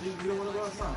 You don't want to go outside.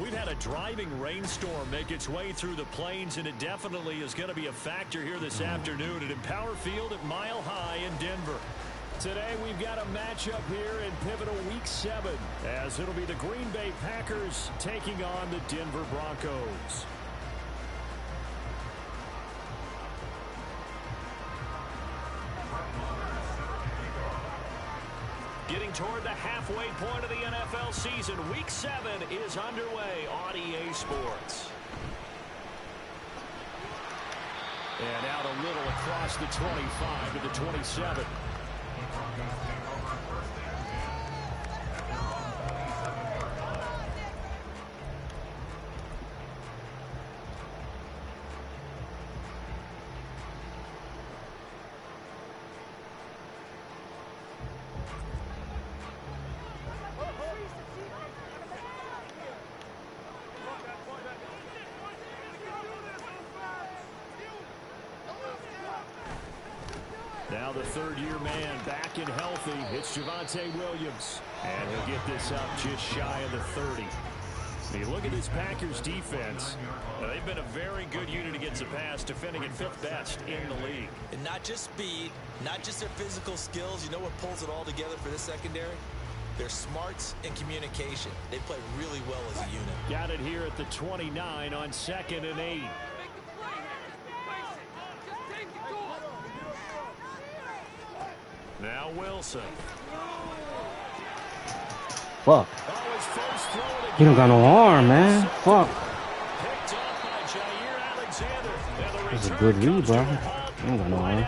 We've had a driving rainstorm make its way through the plains, and it definitely is going to be a factor here this afternoon at Empower Field at Mile High in Denver. Today we've got a matchup here in pivotal Week 7, as it'll be the Green Bay Packers taking on the Denver Broncos. Getting toward the halfway point of the NFL season, Week 7 is underway on EA Sports. And out a little across the 25 to the 27. Now the third-year man back and healthy. It's Javonte Williams. And he'll get this up just shy of the 30. You look at this Packers defense. They've been a very good unit against the pass, defending at 5th best in the league. And not just speed, not just their physical skills. You know what pulls it all together for this secondary? Their smarts and communication. They play really well as a unit. Got it here at the 29 on 2nd and 8. Now Wilson. Fuck. He don't got no arm, man. Fuck. That's a good read, bro. He don't got no arm.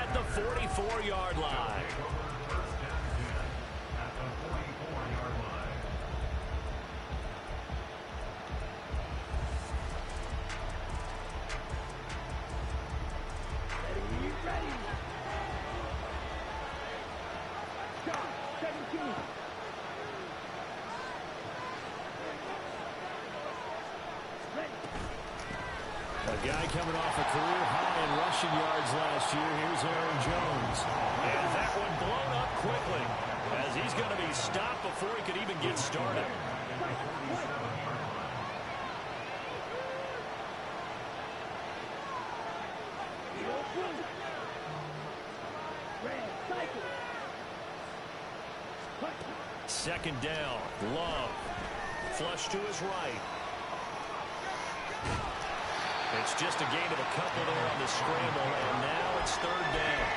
coming off a career high in rushing yards last year. Here's Aaron Jones. And that one blown up quickly as he's going to be stopped before he could even get started. Second down, Love. Flush to his right. It's just a gain of a couple there on the scramble, and now it's third down.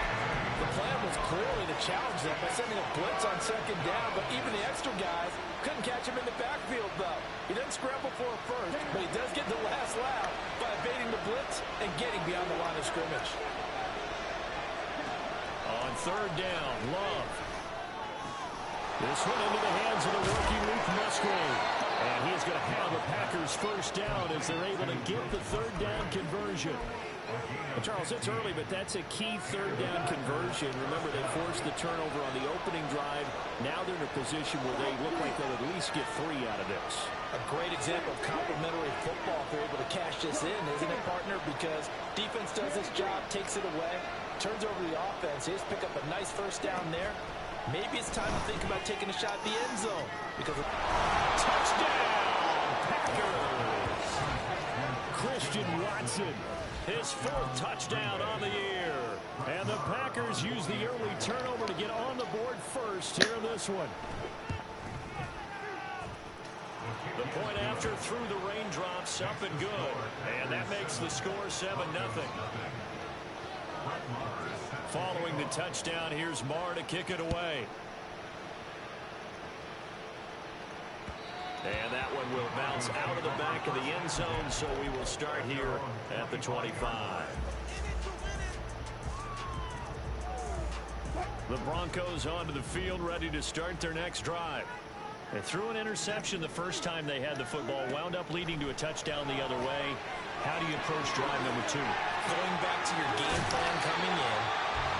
The plan was clearly to challenge them by sending a blitz on second down, but even the extra guys couldn't catch him in the backfield, though. He doesn't scramble for a first, but he does get the last laugh by evading the blitz and getting beyond the line of scrimmage. On third down, Love. This one into the hands of the rookie Luke Musgrave. And he's going to have the Packers first down as they're able to get the third down conversion. Well, Charles, it's early, but that's a key third down conversion. Remember, they forced the turnover on the opening drive. Now they're in a position where they look like they'll at least get 3 out of this. A great example of complementary football if they're able to cash this in, isn't it, partner? Because defense does its job, takes it away, turns over the offense. They just pick up a nice first down there. Maybe it's time to think about taking a shot at the end zone. Because of touchdown, Packers! Christian Watson, his 4th touchdown on the year. And the Packers use the early turnover to get on the board first here in this one. The point after through the raindrops, up and good. And that makes the score 7-0. Following the touchdown, here's Marr to kick it away. And that one will bounce out of the back of the end zone, so we will start here at the 25. The Broncos onto the field, ready to start their next drive. They threw an interception the first time they had the football, wound up leading to a touchdown the other way. How do you approach drive number 2? Going back to your game plan coming in,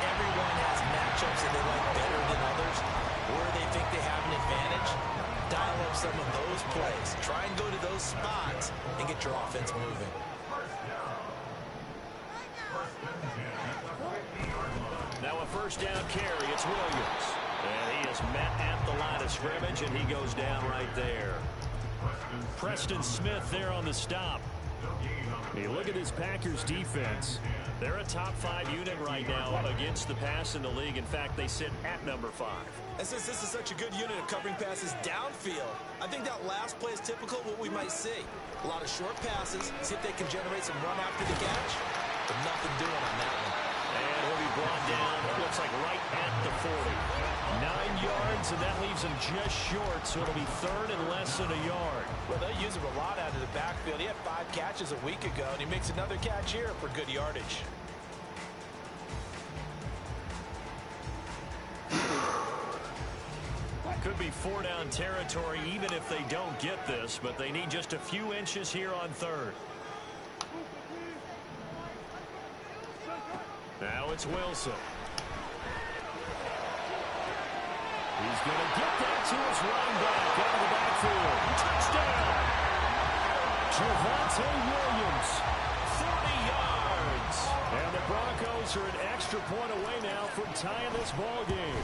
everyone has matchups that they like better than others, where they think they have an advantage. Dial up some of those plays. Try and go to those spots and get your offense moving. Now a first down carry. It's Williams. And he is met at the line of scrimmage, and he goes down right there. Preston Smith there on the stop. You look at this Packers defense. They're a top 5 unit right now against the pass in the league. In fact, they sit at number 5. And since this is such a good unit of covering passes downfield, I think that last play is typical of what we might see. A lot of short passes, see if they can generate some run after the catch, but nothing doing on that one. And he'll be brought down, it looks like right at the 40. 9 yards, and that leaves him just short, so it'll be third and less than a yard. Well, they'll use him a lot out of the backfield. He had 5 catches a week ago, and he makes another catch here for good yardage. Could be 4-down territory even if they don't get this, but they need just a few inches here on third. Now it's Wilson. He's going to get that to his running back out of the backfield. Touchdown! Javonte Williams, 40 yards. And the Broncos are an extra point away now from tying this ball game.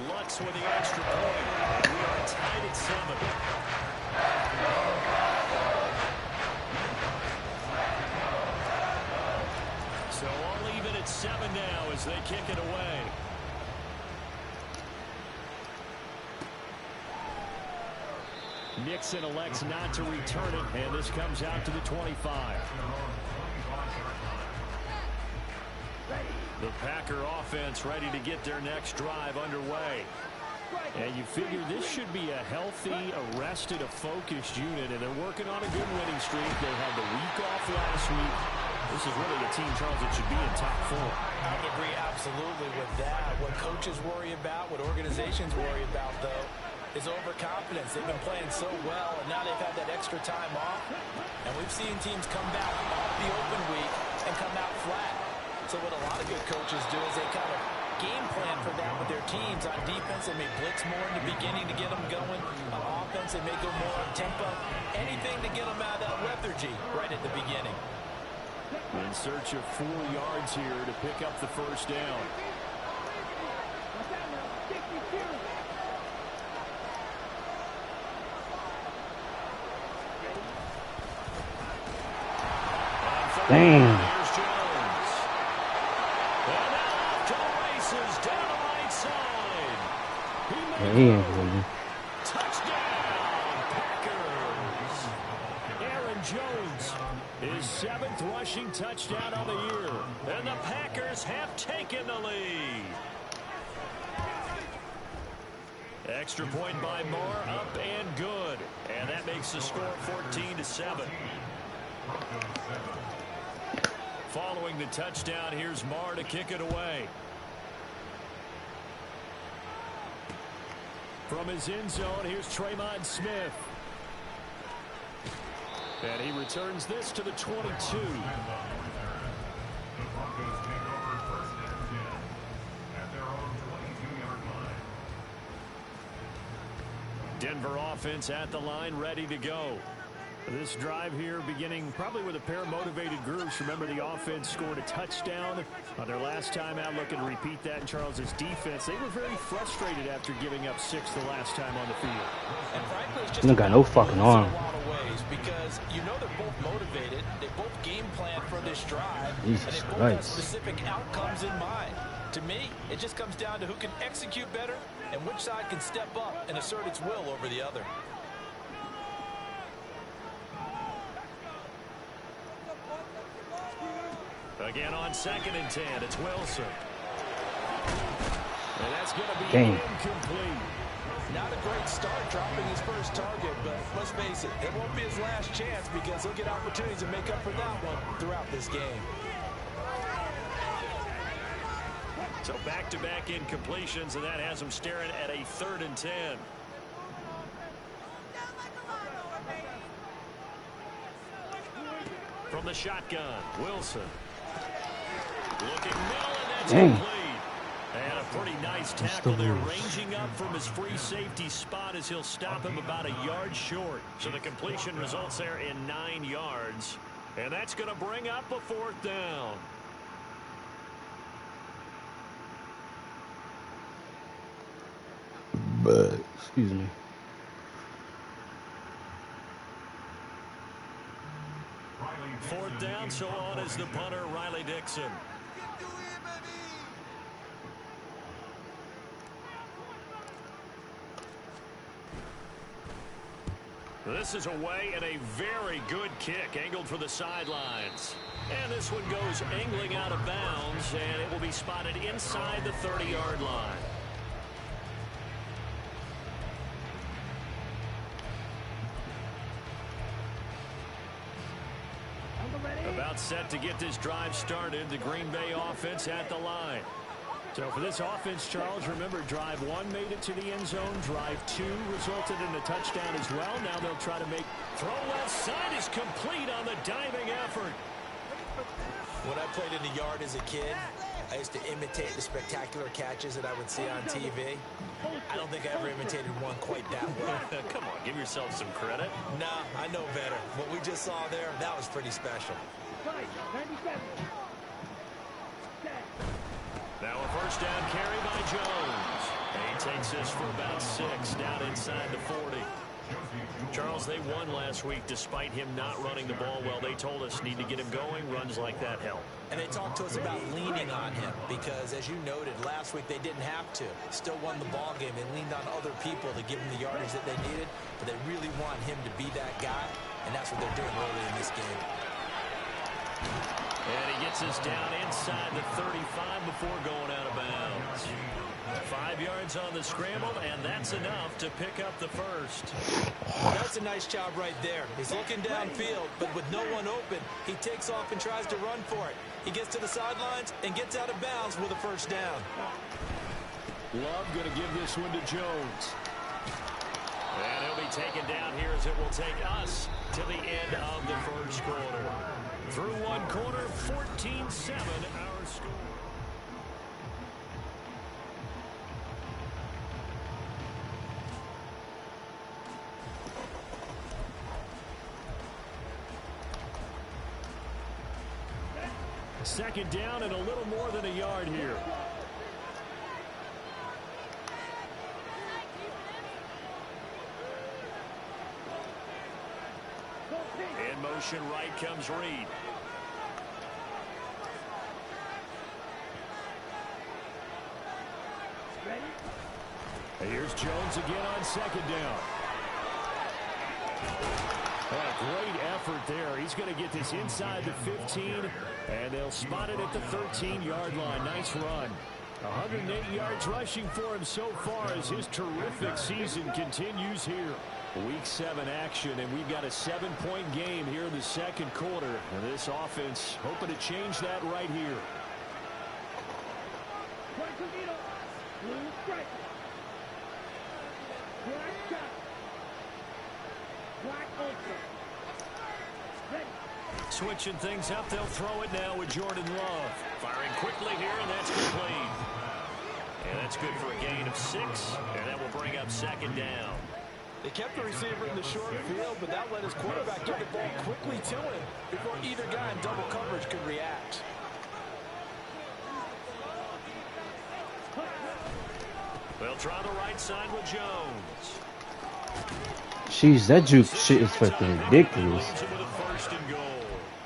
Lutz with the extra point. And we are tied at 7. So all even at 7 now as they kick it away. Nixon elects not to return it, and this comes out to the 25. The Packer offense ready to get their next drive underway. And you figure this should be a healthy, arrested, a focused unit, and they're working on a good winning streak. They had the week off last week. This is really a team, Charles, that should be in top 4. I would agree absolutely with that. What coaches worry about, what organizations worry about, though, is overconfidence. They've been playing so well, and now they've had that extra time off. And we've seen teams come back off the open week and come out flat. So what a lot of good coaches do is they kind of game plan for that with their teams. On defense, they may blitz more in the beginning to get them going. On offense, they may go more on tempo. Anything to get them out of that lethargy right at the beginning. In search of 4 yards here to pick up the first down. Damn. Here's Jones. And now off to the races down the right side. Yeah, he ain't winning. Touchdown, Packers. Aaron Jones, his 7th rushing touchdown of the year. And the Packers have taken the lead. Extra point by Marr, up and good. And that makes the score 14-7. Following the touchdown, here's Marr to kick it away. From his end zone, here's Tremont Smith. And he returns this to the 22. Denver offense at the line, ready to go. This drive here beginning probably with a pair of motivated groups. Remember, the offense scored a touchdown on their last time out. Looking to repeat that in Charles's defense. They were very frustrated after giving up 6 the last time on the field. And frankly, it's just They got no fucking arm. in a lot of ways because you know they're both motivated. They both game plan for this drive. Jesus and they both have Christ. specific outcomes in mind. To me, it just comes down to who can execute better and which side can step up and assert its will over the other. Again on 2nd and 10, it's Wilson. And that's going to be incomplete. Not a great start dropping his first target, but let's face it, it won't be his last chance because he'll get opportunities to make up for that one throughout this game. So back-to-back incompletions, and that has him staring at a 3rd and 10. From the shotgun, Wilson. Looking middle, and that's complete. And a pretty nice tackle there, ranging up from his free safety spot as he'll stop him about a yard short. So the completion results there in 9 yards. And that's going to bring up a 4th down. But, excuse me. Fourth down, so on is the punter, Riley Dixon. This is away and a very good kick, angled for the sidelines. And this one goes angling out of bounds, and it will be spotted inside the 30-yard line. About set to get this drive started. The Green Bay offense at the line. So for this offense, Charles, remember, drive 1 made it to the end zone. Drive 2 resulted in a touchdown as well. Now they'll try to make throw left side is complete on the diving effort. When I played in the yard as a kid, I used to imitate the spectacular catches that I would see on TV. I don't think I ever imitated one quite that well. Come on, give yourself some credit. Nah, I know better. What we just saw there, that was pretty special. Now a first down carry by Jones. And he takes this for about 6 down inside the 40. Charles, they won last week despite him not running the ball well. They told us need to get him going. Runs like that help. And they talked to us about leaning on him because, as you noted, last week they didn't have to. Still won the ball game. They leaned on other people to give them the yardage that they needed, but they really want him to be that guy, and that's what they're doing early in this game. And he gets us down inside the 35 before going out of bounds. 5 yards on the scramble, and that's enough to pick up the first. That's a nice job right there. He's looking downfield, but with no one open, he takes off and tries to run for it. He gets to the sidelines and gets out of bounds with a first down. Love going to give this one to Jones. And he'll be taken down here as it will take us to the end of the first quarter. Through one quarter, 14-7 our score. Second down and a little more than a yard here. In motion right comes Reed. Here's Jones again on second down. A great effort there. He's going to get this inside the 15, and they'll spot it at the 13-yard line. Nice run. 108 yards rushing for him so far as his terrific season continues here. Week 7 action, and we've got a 7-point game here in the second quarter. And this offense hoping to change that right here. Switching things up, they'll throw it now with Jordan Love. Firing quickly here, and that's complete. And that's good for a gain of 6, and that will bring up second down. They kept the receiver in the short field, but that let his quarterback get the ball quickly to him before either guy in double coverage could react. They'll try the right side with Jones. Jeez, that juke shit is fucking ridiculous.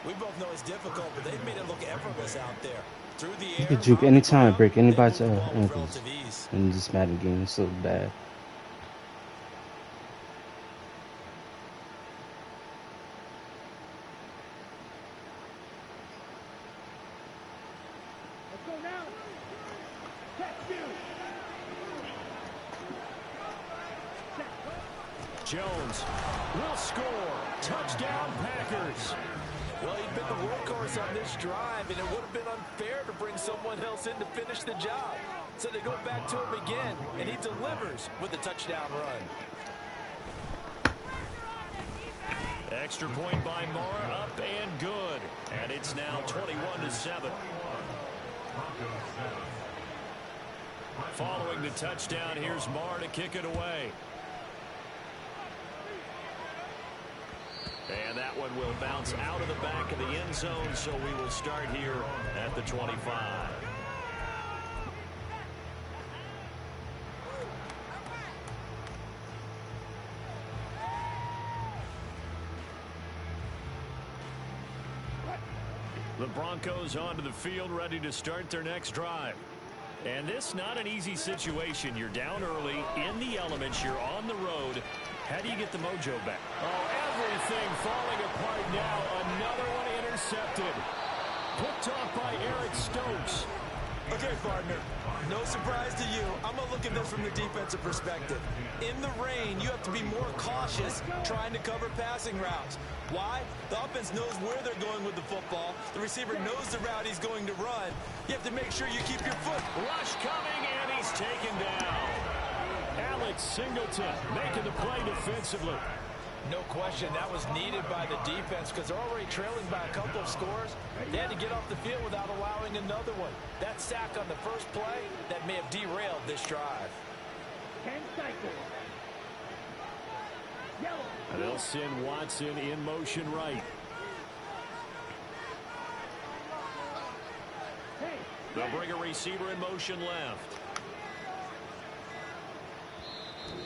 We both know it's difficult, but they've made it look effortless out there. Through the air, You can juke anytime, break anybody's ankles. In this Madden game, it's so bad. Jones will score. Touchdown, Packers. Well, he'd been the workhorse on this drive, and it would have been unfair to bring someone else in to finish the job. So they go back to him again, and he delivers with a touchdown run. Extra point by Moore, up and good. And it's now 21-7. Following the touchdown, here's Moore to kick it away. And that one will bounce out of the back of the end zone, so we will start here at the 25. The Broncos onto the field, ready to start their next drive. And this not an easy situation. You're down early, in the elements, you're on the road. How do you get the mojo back? Oh, everything falling apart now. Another one intercepted. Picked off by Eric Stokes. Okay, partner, no surprise to you. I'm going to look at this from the defensive perspective. In the rain, you have to be more cautious trying to cover passing routes. Why? The offense knows where they're going with the football. The receiver knows the route he's going to run. You have to make sure you keep your foot. Rush coming, and he's taken down. Alex Singleton making the play defensively. No question, that was needed by the defense because they're already trailing by a couple of scores. They had to get off the field without allowing another one. That sack on the first play, that may have derailed this drive. And they'll send Watson in motion right. They'll bring a receiver in motion left.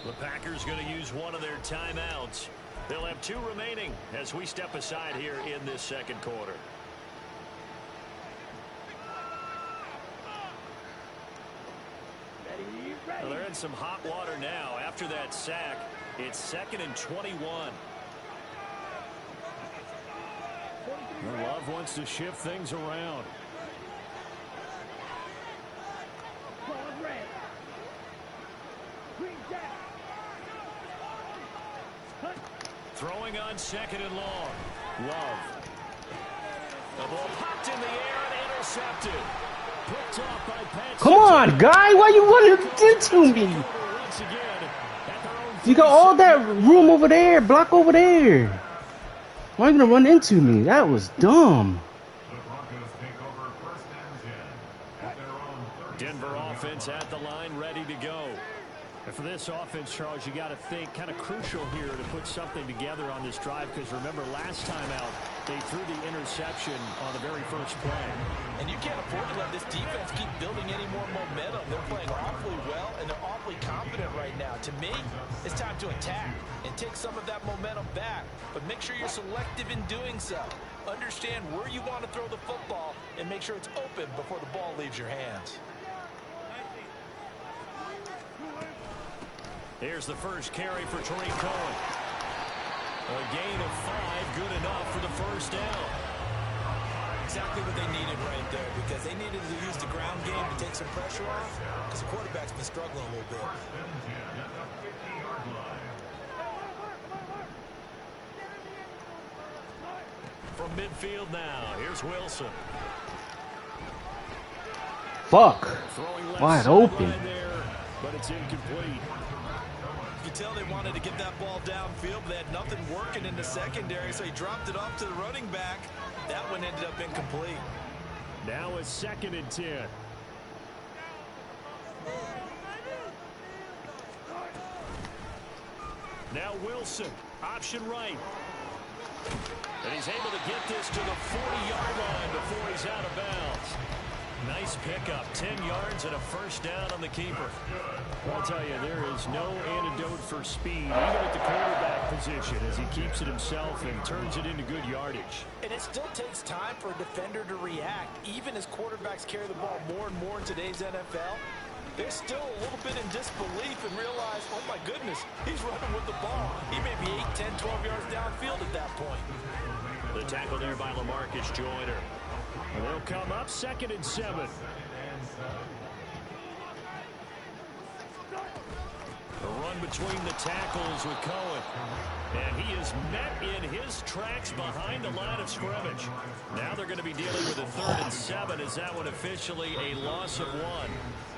The Packers going to use one of their timeouts. They'll have 2 remaining as we step aside here in this second quarter. Well, they're in some hot water now. After that sack, it's 2nd and 21. Love wants to shift things around. Throwing on 2nd and long. Love. The ball popped in the air and intercepted. Picked off by Pat. Come on, guy. Why you running into me? Once again, you got all that room over there, block over there. Why are you going to run into me? That was dumb. Denver offense at the line, ready to go. And for this offense, Charles, you got to think kind of crucial here to put something together on this drive, because remember last time out they threw the interception on the very first play. And you can't afford to let this defense keep building any more momentum. They're playing awfully well, and they're awfully confident right now. To me, it's time to attack and take some of that momentum back. But make sure you're selective in doing so. Understand where you want to throw the football and make sure it's open before the ball leaves your hands. Here's the first carry for Tariq Cohen. A gain of 5, good enough for the first down. Exactly what they needed right there, because they needed to use the ground game to take some pressure off, because the quarterback's been struggling a little bit. From midfield now, here's Wilson. Fuck. Wide open. There, but it's incomplete. You can tell they wanted to get that ball downfield, but they had nothing working in the secondary, so he dropped it off to the running back. That one ended up incomplete. Now a 2nd and 10. Now Wilson, option right. And he's able to get this to the 40-yard line before he's out of bounds. Nice pickup, 10 yards and a first down on the keeper. I'll tell you, there is no antidote for speed, even at the quarterback position, as he keeps it himself and turns it into good yardage. And it still takes time for a defender to react. Even as quarterbacks carry the ball more and more in today's NFL, they're still a little bit in disbelief and realize, oh my goodness, he's running with the ball. He may be 8, 10, 12 yards downfield at that point. The tackle there by LaMarcus Joyner. And they'll come up 2nd and 7. A run between the tackles with Cohen. And he is met in his tracks behind the line of scrimmage. Now they're going to be dealing with a 3rd and 7. Is that one officially a loss of 1?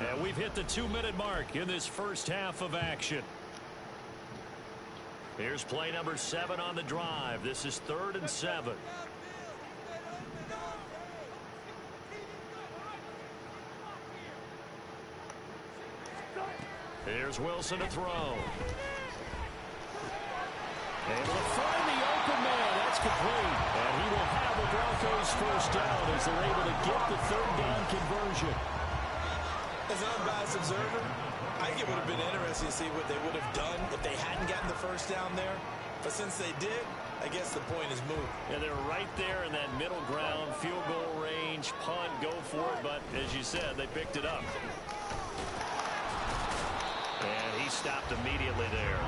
And we've hit the 2-minute mark in this first half of action. Here's play number 7 on the drive. This is 3rd and 7. Here's Wilson to throw. Able to find the open man. That's complete. And he will have the Broncos first down as they're able to get the 3rd down conversion. As an unbiased observer, I think it would have been interesting to see what they would have done if they hadn't gotten the first down there. But since they did, I guess the point is moot. And they're right there in that middle ground, field goal range, punt, go for it. But as you said, they picked it up. And he stopped immediately there.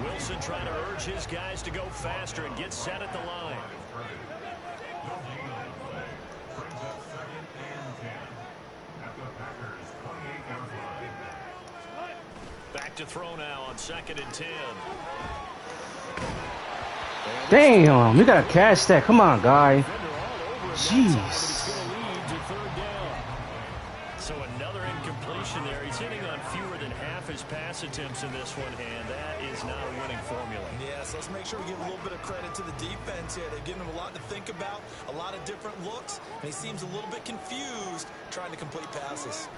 Wilson trying to urge his guys to go faster and get set at the line. Back to throw now on 2nd and 10. Damn, you gotta catch that. Come on, guy. Jeez. So another incompletion there. He's hitting on fewer than half his pass attempts in this one, and that is not a winning formula. Yes, let's make sure we give a little bit of credit to the defense here. They've given him a lot to think about, a lot of different looks, and he seems a little bit confused trying to complete passes.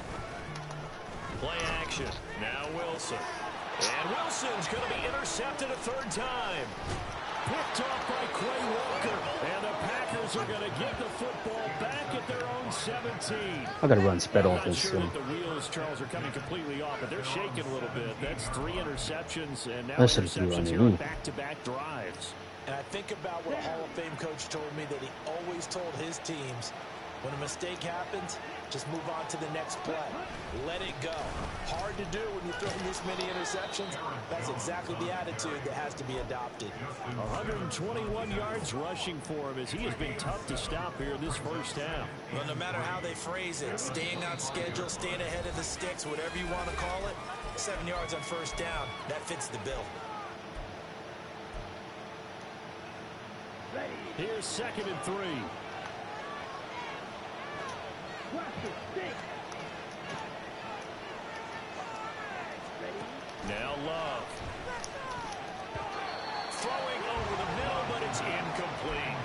Play action. Now Wilson. And Wilson's going to be intercepted a 3rd time. Picked off by Quay Walker. And the Packers are going to get the football back at their own 17. I got to run spread I'm offense. not sure that the wheels, Charles, are coming completely off, but they're shaking a little bit. That's 3 interceptions, and now interceptions here on back-to-back drives. And I think about what a Hall of Fame coach told me, that he always told his teams, when a mistake happens, just move on to the next play. Let it go. Hard to do when you're throwing this many interceptions. That's exactly the attitude that has to be adopted. 121 yards rushing for him, as he has been tough to stop here this first half. Well, no matter how they phrase it, staying on schedule, staying ahead of the sticks, whatever you want to call it, 7 yards on first down, that fits the bill. Here's 2nd and 3. Now Love. Throwing over the middle, but it's incomplete.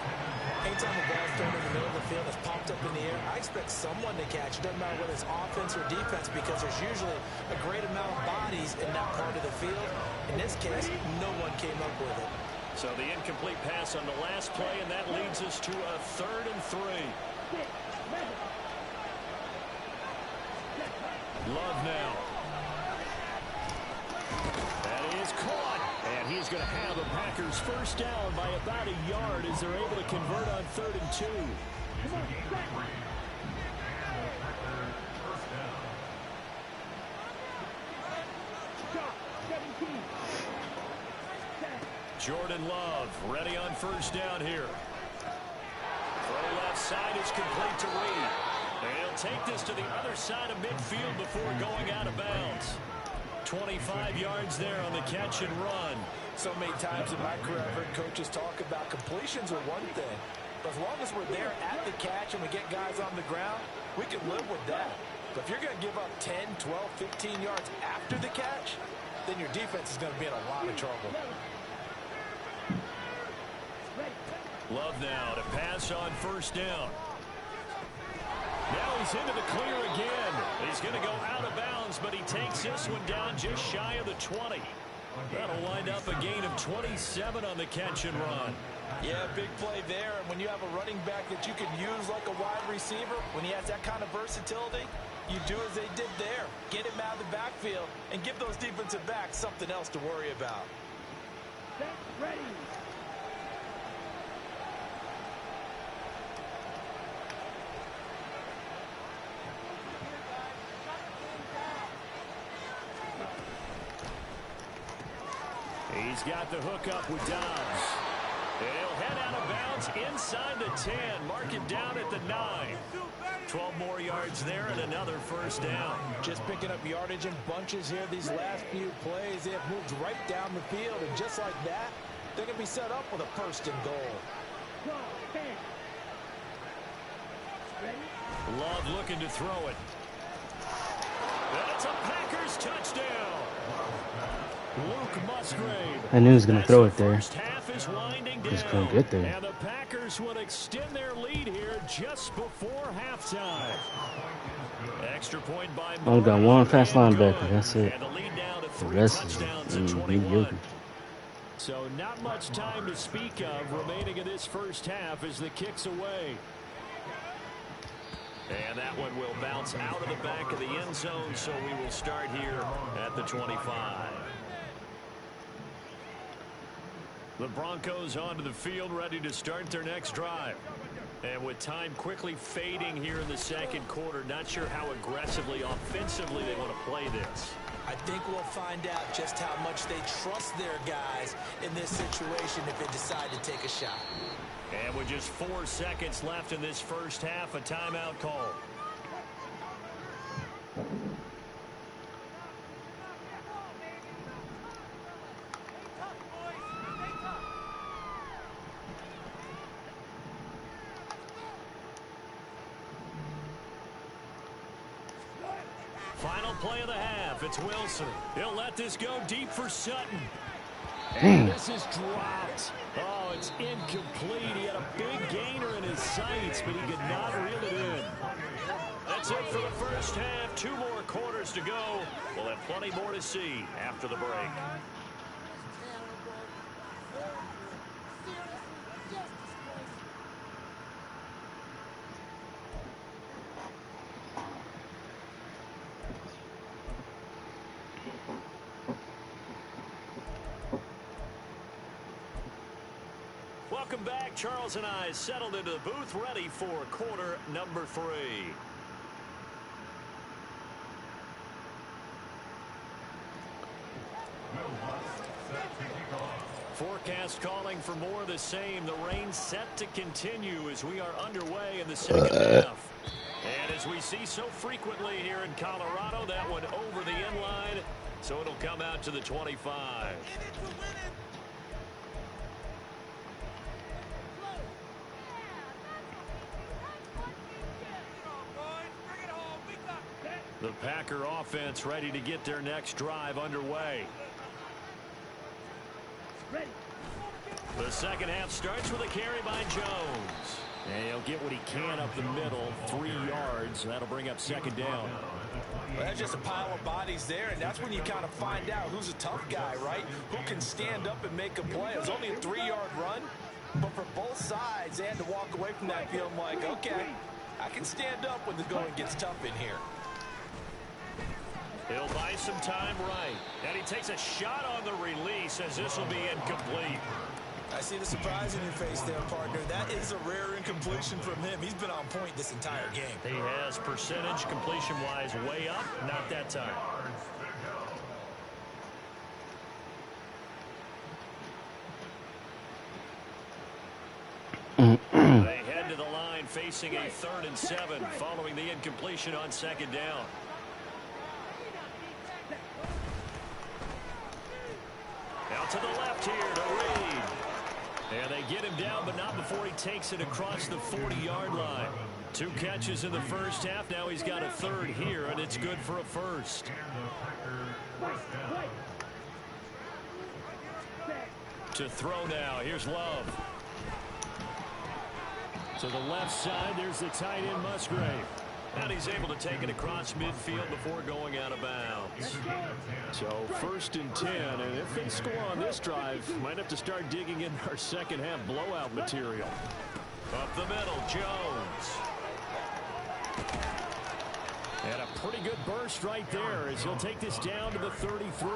And anytime the ball's thrown in the middle of the field, it's popped up in the air, I expect someone to catch. It doesn't matter whether it's offense or defense because there's usually a great amount of bodies in that part of the field. In this case, no one came up with it. So the incomplete pass on the last play, and that leads us to a 3rd and 3. Love now. That is caught. And he's going to have the Packers first down by about a yard as they're able to convert on 3rd and 2. Jordan Love ready on first down here. Throw left side is complete to Reed. And he'll take this to the other side of midfield before going out of bounds. 25 yards there on the catch and run. So many times in my career I've heard coaches talk about completions are one thing. But as long as we're there at the catch and we get guys on the ground, we can live with that. But if you're going to give up 10, 12, 15 yards after the catch, then your defense is going to be in a lot of trouble. Love now to pass on first down. Now he's into the clear again. He's going to go out of bounds, but he takes this one down just shy of the 20. That'll wind up a gain of 27 on the catch and run. Yeah, big play there. And when you have a running back that you can use like a wide receiver, when he has that kind of versatility, you do as they did there. Get him out of the backfield and give those defensive backs something else to worry about. Ready. He's got the hook up with Dobbs. He'll head out of bounds inside the 10. Mark it down at the 9. 12 more yards there and another first down. Just picking up yardage in bunches here these last few plays. They have moved right down the field, and just like that, they're going to be set up with a 1st and goal. Love looking to throw it. And it's a Packers touchdown. Luke Musgrave. I knew he was going to throw it there. First half is winding down. Just couldn't get there. And the Packers will extend their lead here just before halftime. Extra point by Only got one fast linebacker. That's it. And the lead down to The 3 rest is touchdowns and 21. mediocre. So not much time to speak of remaining in this first half as the kick's away. And that one will bounce out of the back of the end zone, so we will start here at the 25. The Broncos onto the field, ready to start their next drive. And with time quickly fading here in the second quarter, not sure how aggressively, offensively they want to play this. I think we'll find out just how much they trust their guys in this situation if they decide to take a shot. And with just 4 seconds left in this first half, a timeout call. Final play of the half. It's Wilson. He'll let this go deep for Sutton. And this is dropped. Oh, it's incomplete. He had a big gainer in his sights, but he could not reel it in. That's it for the first half. 2 more quarters to go. We'll have plenty more to see after the break. Welcome back. Charles and I settled into the booth, ready for quarter number 3. Forecast calling for more of the same. The rain set to continue as we are underway in the second half. And as we see so frequently here in Colorado, that one over the end line, so it'll come out to the 25. The Packer offense ready to get their next drive underway. The second half starts with a carry by Jones. And he'll get what he can up the middle, 3 yards. That'll bring up second down. Well, that's just a pile of bodies there, and that's when you kind of find out who's a tough guy, right? Who can stand up and make a play. It was only a 3-yard run, but for both sides, they had to walk away from that feeling like, okay, I can stand up when the going gets tough in here. He'll buy some time right. And he takes a shot on the release as this will be incomplete. I see the surprise in your face there, partner. That is a rare incompletion from him. He's been on point this entire game. He has percentage completion-wise way up, not that time. They head to the line facing a 3rd and 7 following the incompletion on second down. Out to the left here to Reed. And they get him down, but not before he takes it across the 40-yard line. 2 catches in the first half. Now he's got a 3rd here, and it's good for a 1st. To throw now. Here's Love. To the left side, there's the tight end Musgrave. And he's able to take it across midfield before going out of bounds. So 1st and 10, and if they score on this drive, might have to start digging in our second half blowout material. Up the middle, Jones. And a pretty good burst right there as he'll take this down to the 33.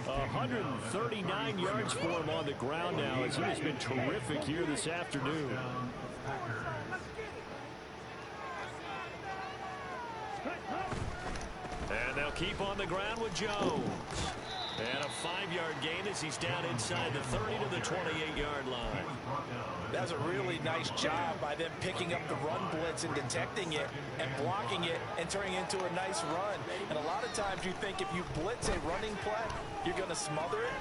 139 yards for him on the ground now as he has been terrific here this afternoon. And they'll keep on the ground with Jones. And a 5-yard gain as he's down inside the 30 to the 28-yard line. That's a really nice job by them picking up the run blitz and detecting it and blocking it and turning it into a nice run. And a lot of times you think if you blitz a running play, you're going to smother it.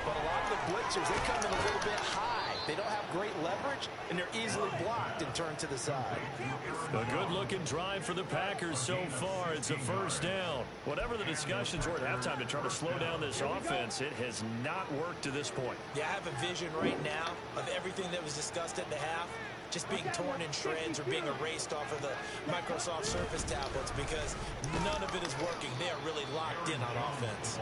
But a lot of the blitzers, they come in a little bit high. They don't have great leverage, and they're easily blocked and turned to the side. A good-looking drive for the Packers so far. It's a 1st down. Whatever the discussions were at halftime to try to slow down this offense, it has not worked to this point. Yeah, I have a vision right now of everything that was discussed at the half just being torn in shreds or being erased off of the Microsoft Surface tablets because none of it is working. They are really locked in on offense.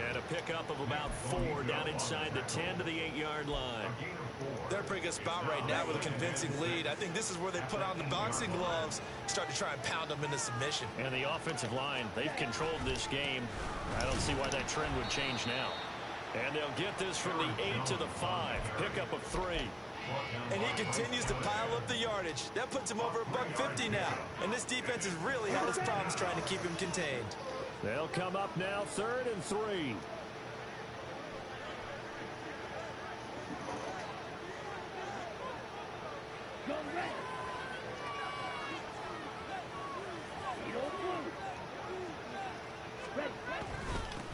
And a pickup of about 4 down inside the 10 to the 8-yard line. They're in a pretty good spot right now with a convincing lead. I think this is where they put on the boxing gloves, start to try and pound them into submission. And the offensive line, they've controlled this game. I don't see why that trend would change now. And they'll get this from the 8 to the 5. Pickup of 3. And he continues to pile up the yardage. That puts him over $150 now. And this defense has really had its problems trying to keep him contained. They'll come up now 3rd and 3.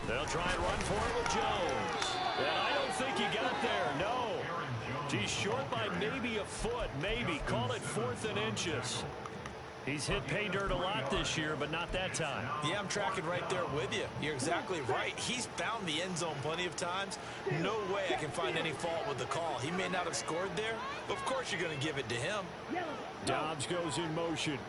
They'll try and run for it with Jones. And I don't think he got there. No. He's short by maybe a foot. Maybe. Call it 4th and inches. He's hit pay dirt a lot this year, but not that time. Yeah, I'm tracking right there with you. You're exactly right. He's found the end zone plenty of times. No way I can find any fault with the call. He may not have scored there, but of course you're going to give it to him. Dobbs goes in motion.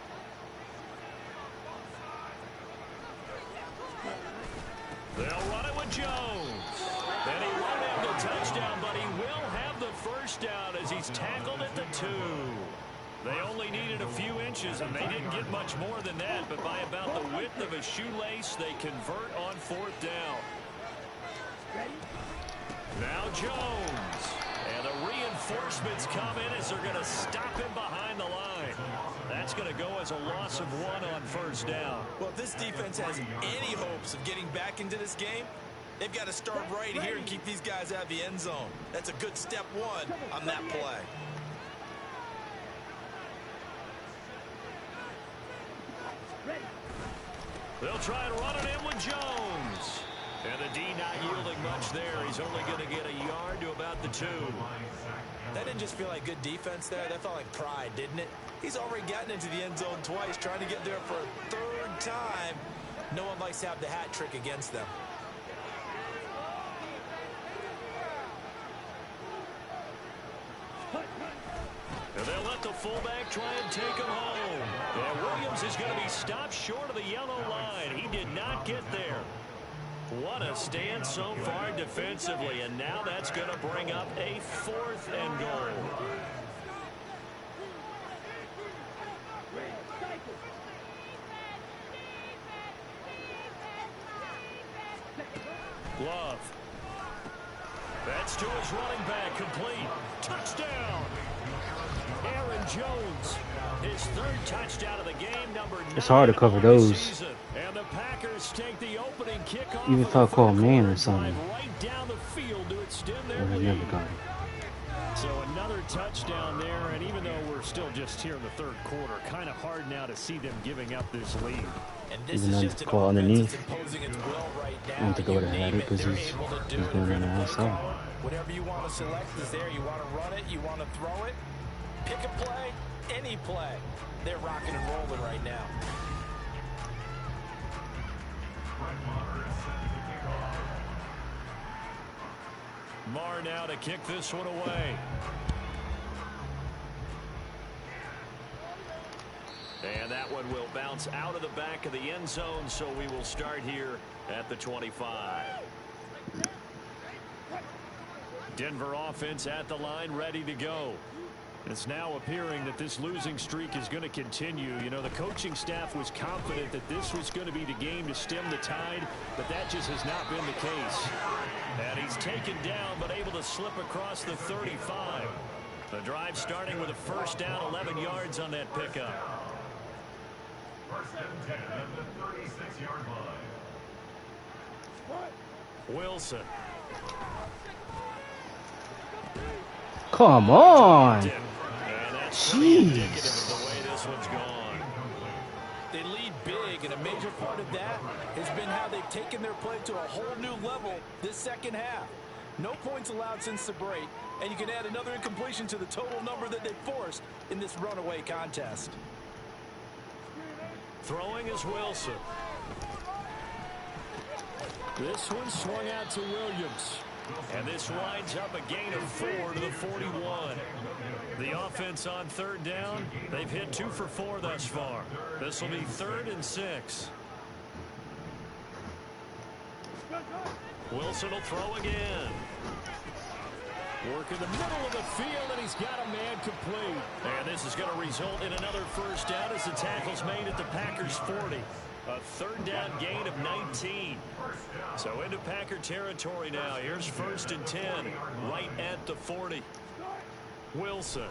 They'll run it with Jones. And he won't have the touchdown, but he will have the 1st down as he's tackled at the 2. They only needed a few inches, and they didn't get much more than that, but by about the width of a shoelace, they convert on 4th down. Now Jones. And the reinforcements come in as they're going to stop him behind the line. That's going to go as a loss of 1 on 1st down. Well, if this defense has any hopes of getting back into this game, they've got to start right here and keep these guys out of the end zone. That's a good step 1 on that play. They'll try and run it in with Jones. And the D not yielding much there. He's only going to get a yard to about the 2. That didn't just feel like good defense there. That felt like pride, didn't it? He's already gotten into the end zone twice, trying to get there for a 3rd time. No one likes to have the hat trick against them. And they'll let the fullback try and take him home. And Williams is going to be stopped short of the yellow line. He did not get there. What a stand so far defensively, and now that's going to bring up a 4th and goal. Love. That's to his running back, complete. Touchdown. Aaron Jones, his 3rd touchdown of the game, number 9. It's hard to cover those. And the Packers take the opening kickoff. Even if I call man or something. Right down the field to extend their Or they never got it. So another touchdown there, and even though we're still just here in the 3rd quarter, kind of hard now to see them giving up this lead. And this Even though is it's just call underneath. Right, I don't think I would have had it because he's going on the outside. Whatever you want to select is there. You want to run it, you want to throw it. Pick a play, any play. They're rocking and rolling right now. Marr now to kick this one away. And that one will bounce out of the back of the end zone, so we will start here at the 25. Denver offense at the line, ready to go. It's now appearing that this losing streak is going to continue. You know, the coaching staff was confident that this was going to be the game to stem the tide, but that just has not been the case. And he's taken down, but able to slip across the 35. The drive starting with a 1st down, 11 yards on that pickup. 1st and 10 at the 36-yard line. Wilson. Come on. And that's Jeez. indicative of the way this one's gone. They lead big, and a major part of that has been how they've taken their play to a whole new level this 2nd half. No points allowed since the break, and you can add another incompletion to the total number that they forced in this runaway contest. Throwing is Wilson. This one swung out to Williams. And this winds up a gain of 4 to the 41. The offense on 3rd down, they've hit 2 for 4 thus far. This will be 3rd and 6. Wilson will throw again. Work in the middle of the field, and he's got a man complete. And this is going to result in another 1st down as the tackle's made at the Packers' 40. A 3rd down gain of 19. So into Packer territory now. Here's 1st and 10, right at the 40. Wilson.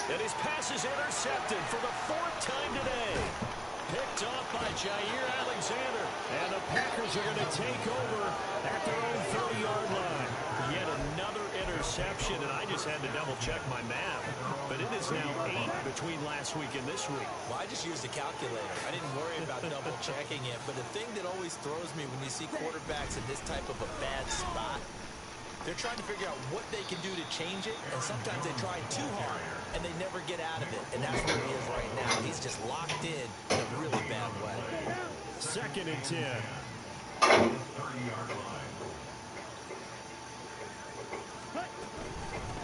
And his pass is intercepted for the 4th time today. Picked off by Jair Alexander. And the Packers are going to take over at their own 30-yard line. Yet another interception, and I just had to double-check my math. But it is now 8 between last week and this week. Well, I just used a calculator. I didn't worry about double-checking it. But the thing that always throws me when you see quarterbacks in this type of a bad spot, they're trying to figure out what they can do to change it, and sometimes they try too hard, and they never get out of it. And that's where he is right now. He's just locked in a really bad way. 2nd and 10.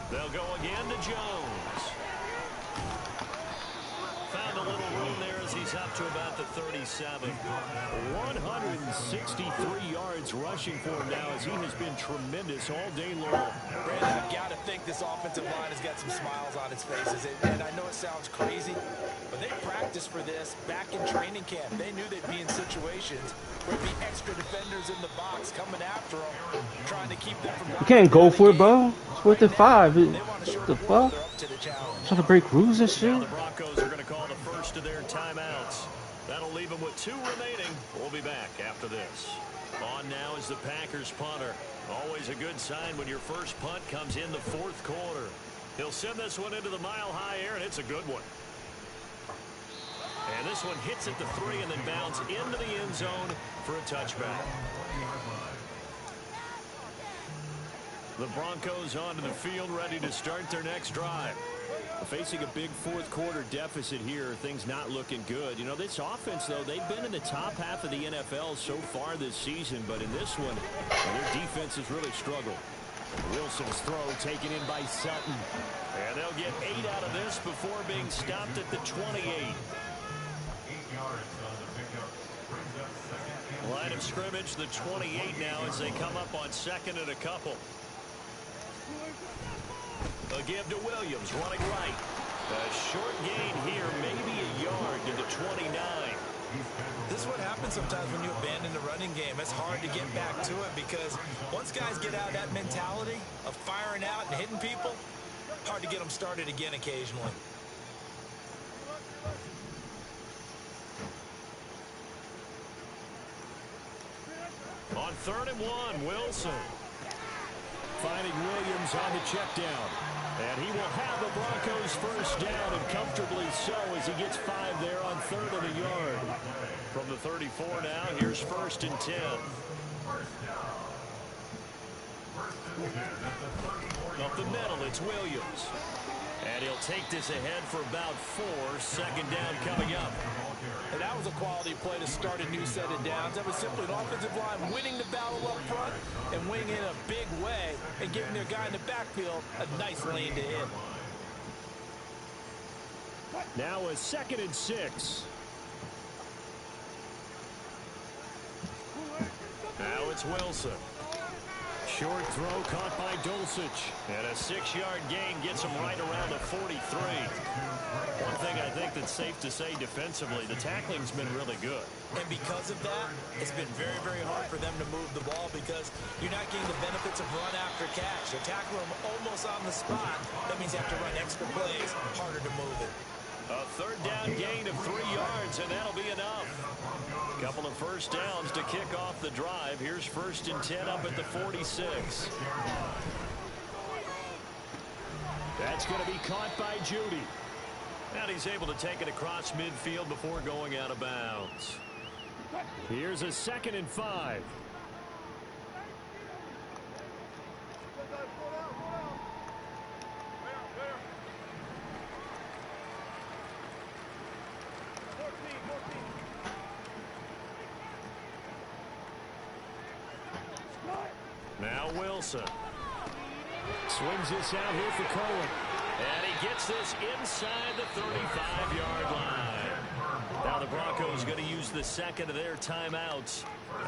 They'll go again to Jones. Found a little room there as he's up to about the 37. 163 yards rushing for him now as he has been tremendous all day long. Brandon, I've got to think this offensive line has got some smiles on its faces. And I know it sounds crazy, but they practiced for this back in training camp. They knew they'd be in situations where there'd be extra defenders in the box coming after them, trying to keep them from... You can't go for it, bro. It's worth it 5. What the fuck? Trying to break rules and shit. Now the Broncos are going to call the first of their timeouts. That'll leave them with 2 remaining. We'll be back after this. On now is the Packers punter. Always a good sign when your first punt comes in the 4th quarter. He'll send this one into the mile-high air, and it's a good one. And this one hits at the 3 and then bounce into the end zone for a touchback. The Broncos onto the field, ready to start their next drive. Facing a big 4th quarter deficit here, things not looking good. You know, this offense, though, they've been in the top half of the NFL so far this season, but in this one, their defense has really struggled. Wilson's throw taken in by Sutton. And they'll get 8 out of this before being stopped at the 28. 8 yards on the pickup. Brings up second and Line of scrimmage, the 28 now as they come up on second and a couple. A give to Williams, running right. A short gain here, maybe a yard to the 29. This is what happens sometimes when you abandon the running game. It's hard to get back to it because once guys get out of that mentality of firing out and hitting people, hard to get them started again occasionally. On 3rd and 1, Wilson. Finding Williams on the check down. And he will have the Broncos first down, and comfortably so as he gets 5 there on 3rd and a yard. From the 34 now, here's 1st and 10. Up the middle, it's Williams. And he'll take this ahead for about 4. 2nd down coming up. And that was a quality play to start a new set of downs. That was simply an offensive line winning the battle up front and winning in a big way and giving their guy in the backfield a nice lane to hit. Now a 2nd and 6. Now it's Wilson. Short throw caught by Dulcich. And a 6-yard gain gets him right around the 43. One thing I think that's safe to say defensively, the tackling's been really good. And because of that, it's been very, very hard for them to move the ball because you're not getting the benefits of run after catch. They're tackling them almost on the spot. That means you have to run extra plays, harder to move it. A 3rd down gain of 3 yards, and that'll be enough. Couple of first downs to kick off the drive. Here's 1st and 10 up at the 46. That's going to be caught by Judy. And he's able to take it across midfield before going out of bounds. Here's a 2nd and 5. Now Wilson. Swings this out here for Cohen. And he gets this inside the 35-yard line. Now the Broncos going to use the 2nd of their timeouts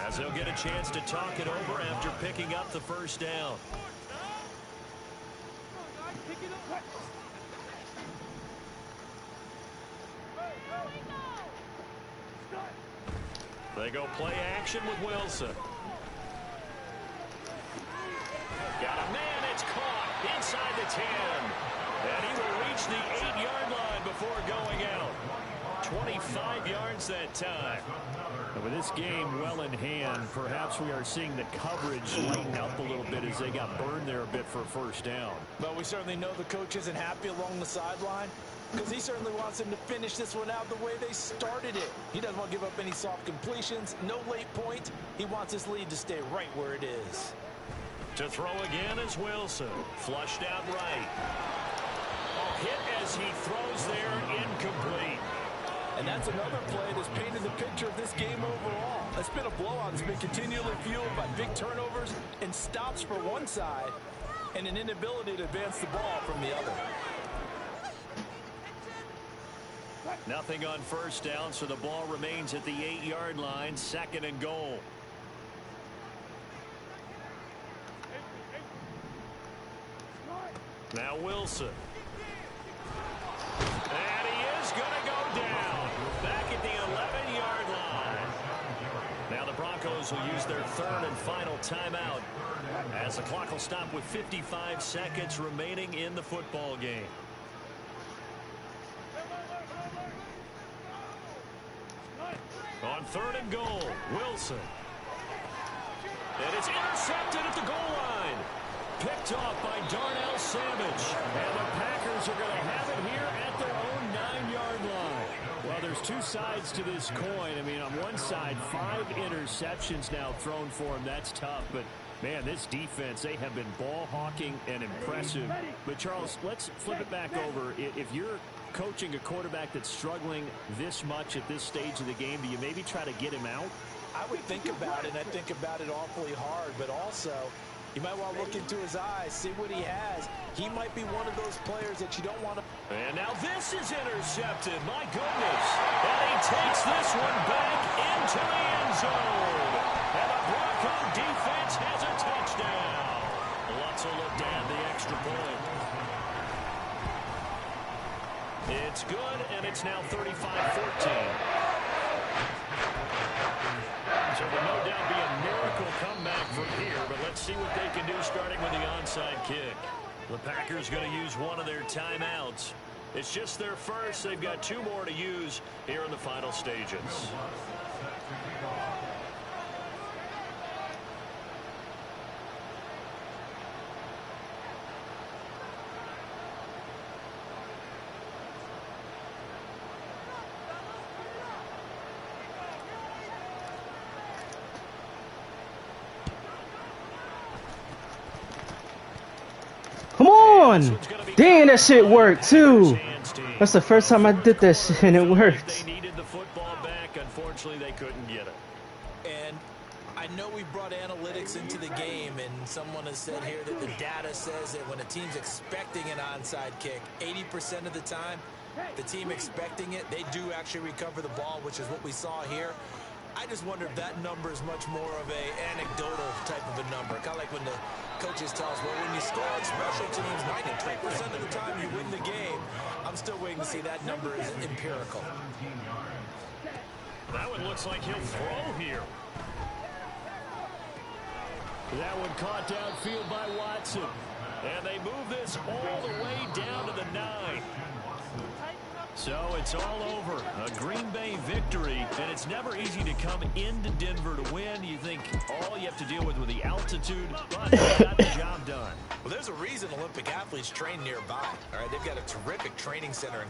as they'll get a chance to talk it over after picking up the first down. They go play action with Wilson. Got a man, it's caught inside the 10. And he will reach the 8-yard line before going out. 25 yards that time. And with this game well in hand, perhaps we are seeing the coverage lighten up a little bit as they got burned there a bit for a first down. But we certainly know the coach isn't happy along the sideline because he certainly wants them to finish this one out the way they started it. He doesn't want to give up any soft completions, no late point. He wants his lead to stay right where it is. To throw again is Wilson. Flushed out right. Hit as he throws there, incomplete. And that's another play that's painted the picture of this game overall. It's been a blowout. It's been continually fueled by big turnovers and stops for one side and an inability to advance the ball from the other. Nothing on first down, so the ball remains at the 8-yard line, 2nd and goal. Now Wilson. And he is going to go down. Back at the 11-yard line. Now the Broncos will use their 3rd and final timeout as the clock will stop with 55 seconds remaining in the football game. On 3rd and goal, Wilson. And it's intercepted at the goal line. Picked off by Darnell Savage. And the Packers are going to have it here at their own 9-yard line. Well, there's two sides to this coin. I mean, on one side, 5 interceptions now thrown for him. That's tough. But, man, this defense, they have been ball hawking and impressive. But, Charles, let's flip it back over. If you're coaching a quarterback that's struggling this much at this stage of the game, do you maybe try to get him out? I would think about it, and I think about it awfully hard. But also, You might want to look into his eyes, see what he has. He might be one of those players that you don't want to... And now this is intercepted. My goodness. And he takes this one back into the end zone. And the Bronco defense has a touchdown. Lutzel looked at the extra point. It's good, and it's now 35-14. So will no doubt be a miracle comeback from here, but let's see what they can do starting with the onside kick. The Packers going to use one of their timeouts. It's just their first. They've got 2 more to use here in the final stages. Come on! Dang, that shit worked too. That's the first time I did that shit and it worked. They needed the football back. Unfortunately, they couldn't get it. And I know we brought analytics into the game, and someone has said here that the data says that when a team's expecting an onside kick, 80% of the time, the team expecting it, they do actually recover the ball, which is what we saw here. I just wonder if that number is much more of a anecdotal type of a number. Kind of like when the coaches tell us, well, when you score on special teams, 93% of the time you win the game. I'm still waiting to see that number is empirical. That one looks like he'll throw here. That one caught downfield by Watson. And they move this all the way down to the 9. So it's all over. A Green Bay victory, and it's never easy to come into Denver to win. You think all you have to deal with the altitude, but they got the job done. Well, there's a reason Olympic athletes train nearby. All right, they've got a terrific training center in